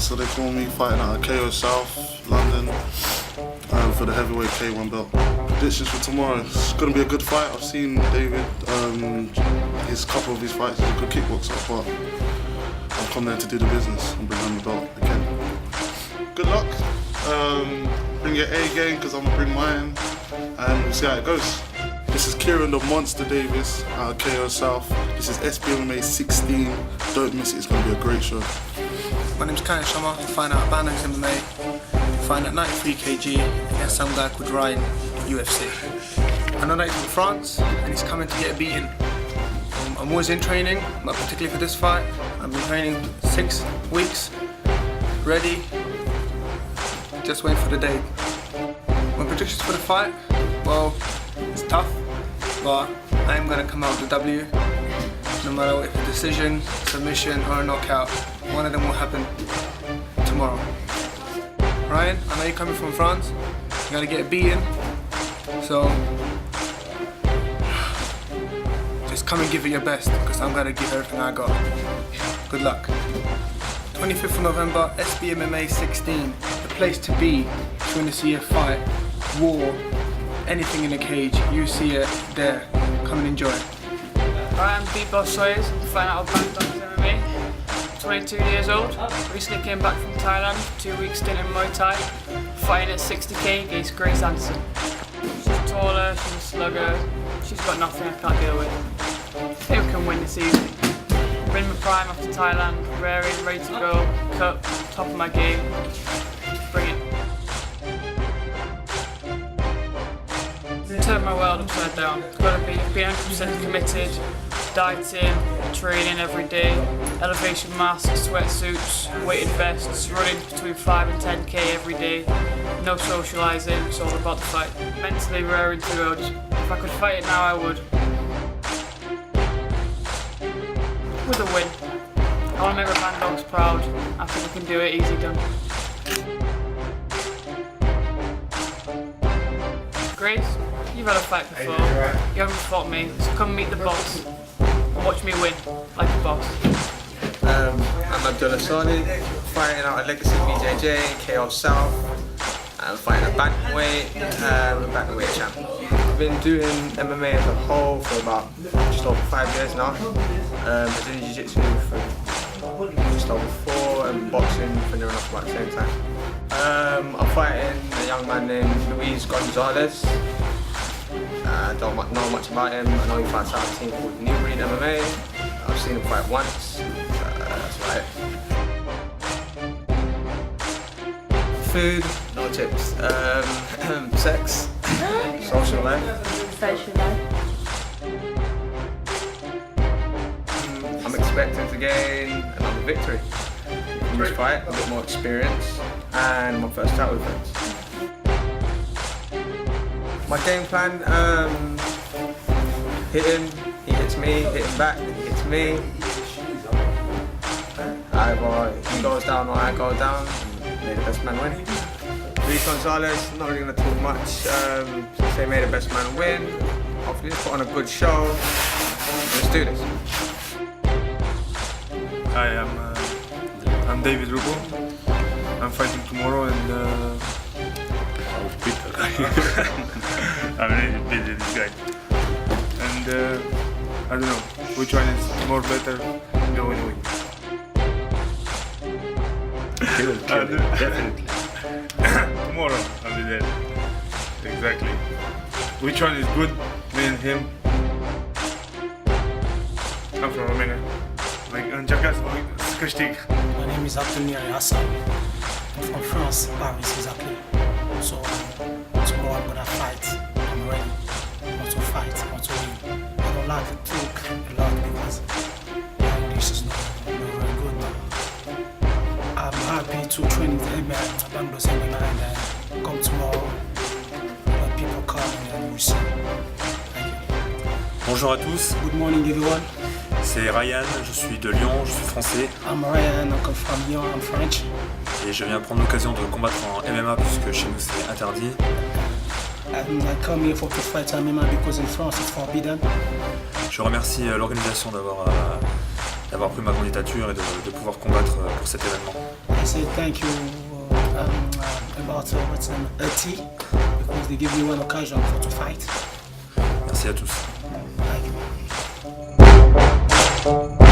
so they call me, fighting out of KO South, London, for the heavyweight K1 belt. Predictions for tomorrow, it's going to be a good fight. I've seen David, his couple of his fights, he's a good kickboxer, but I've come there to do the business and bring home the belt again. Good luck, bring your A game because I'm going to bring mine, and we'll see how it goes. This is Kieran the Monster Davis out of KO South. This is SBMMA16. Don't miss it, it's going to be a great show. My name's Kieran Davis, I'm fighting out Bannock's MMA, fighting at 93 kg against some guy called Ryan, UFC. I know that he's from France and he's coming to get a beating. I'm always in training, but particularly for this fight, I've been training 6 weeks, ready, just waiting for the date. My predictions for the fight, well, it's tough, but I am going to come out with a W. No matter if a decision, submission or a knockout, one of them will happen tomorrow. Ryan, I know you're coming from France, you gotta get a beating, so just come and give it your best, because I'm gonna give everything I got. Good luck. 25th of November, SBMMA16, the place to be if you want to see a fight, war, anything in the cage, you see it there. Come and enjoy. I'm Beat Boss Sawyers, I'm fighting out of Bangkok MMA. 22 years old, recently came back from Thailand, 2 weeks stint in Muay Thai, fighting at 60k against Grace Anderson. She's taller, she's a slugger, she's got nothing I can't deal with. I think we can win this easily. I'm in my prime after Thailand, raring, ready to go, cut, top of my game. Bring it. Turn my world upside down. Gotta be 100% committed, dieting, training every day, elevation masks, sweatsuits, weighted vests, running between 5 and 10k every day, no socialising, it's all about the fight. Mentally raring to go, if I could fight it now I would. With a win. I want to make my fan dogs proud, I think we can do it, easy done. Grace, you've had a fight before, you haven't fought me, so come meet the boss and watch me win, like a boss. I'm Abdullah Sani, fighting out at Legacy BJJ, KO South. I'm fighting at bantamweight, I'm a bantamweight champ. I've been doing MMA as a whole for about just over 5 years now. I've been doing jiu-jitsu for just over 4 and boxing for near enough about the same time. I'm fighting a young man named Luis Gonzalez. I don't know much about him. I know he fights out a team called New Breed MMA. I've seen him fight once. That's right. Food, no tips. Sex, social life. Social life. I'm expecting to gain another victory in this fight, a bit more experience, and my first title defense. My game plan, hit him, he hits me, hit him back, he hits me. Either he goes down or I go down, may the best man win. Luis Gonzalez, not really going to talk much, say may the best man win. Hopefully let's put on a good show. Let's do this. Hi, I'm David Rubo. I'm fighting tomorrow and I'm ready to beat this guy. And I don't know which one is more better. Go and win. Definitely. Tomorrow I'll be there. Exactly. Which one is good? Me and him. I'm from Romania. Like Jakarta, Skashtik. My name is Abdullah Hassan. I'm from France, Paris exactly. So tomorrow I'm gonna fight. I'm ready. I want to fight. I want to win. I don't like to talk a lot because my English is not very good. I'm happy to train with him at Bangkok seminar and then come tomorrow. Let people come and we'll see. Thank you. Bonjour à tous, Good morning everyone. c'est Ryan, je suis de Lyon, je suis français I'm Ryan, I come from Lyon, I'm French. et je viens prendre l'occasion de combattre en MMA puisque chez nous c'est interdit. And I come here to fight MMA because in France it's forbidden. Je remercie l'organisation d'avoir pris ma candidature et de pouvoir combattre pour cet événement. I say thank you about what's name, tea, because they give me one occasion for to fight. Merci à tous. Thank you.